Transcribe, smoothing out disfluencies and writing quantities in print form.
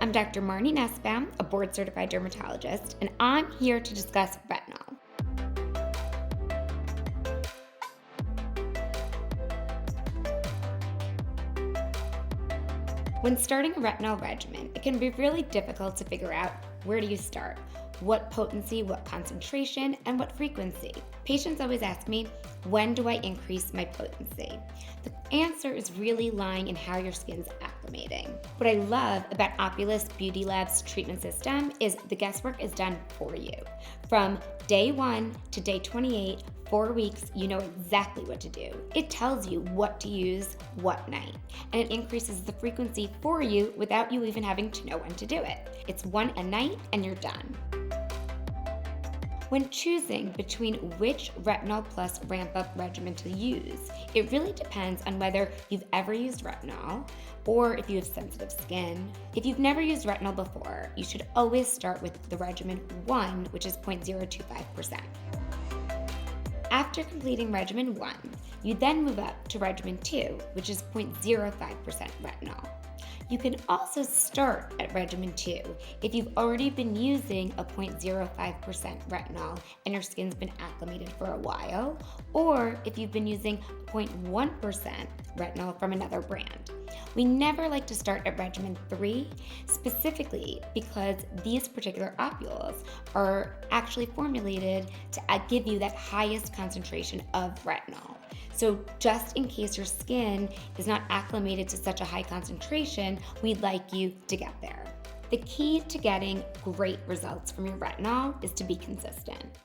I'm Dr. Marnie Nussbaum, a board-certified dermatologist, and I'm here to discuss retinol. When starting a retinol regimen, it can be really difficult to figure out where do you start, what potency, what concentration, and what frequency. Patients always ask me, when do I increase my potency? The answer is really lying in how your skin's acclimating. What I love about OPULUS Beauty Labs treatment system is the guesswork is done for you. From day 1 to day 28, 4 weeks, you know exactly what to do. It tells you what to use, what night, and it increases the frequency for you without you even having to know when to do it. It's one a night and you're done. When choosing between which retinol plus ramp-up regimen to use, it really depends on whether you've ever used retinol or if you have sensitive skin. If you've never used retinol before, you should always start with the regimen 1, which is 0.025%. After completing regimen 1, you then move up to regimen 2, which is 0.05% retinol. You can also start at regimen 2 if you've already been using a 0.05% retinol and your skin's been acclimated for a while, or if you've been using 0.1% retinol from another brand. We never like to start at regimen 3, specifically because these particular opules are actually formulated to give you that highest concentration of retinol. So just in case your skin is not acclimated to such a high concentration, we'd like you to get there. The key to getting great results from your retinol is to be consistent.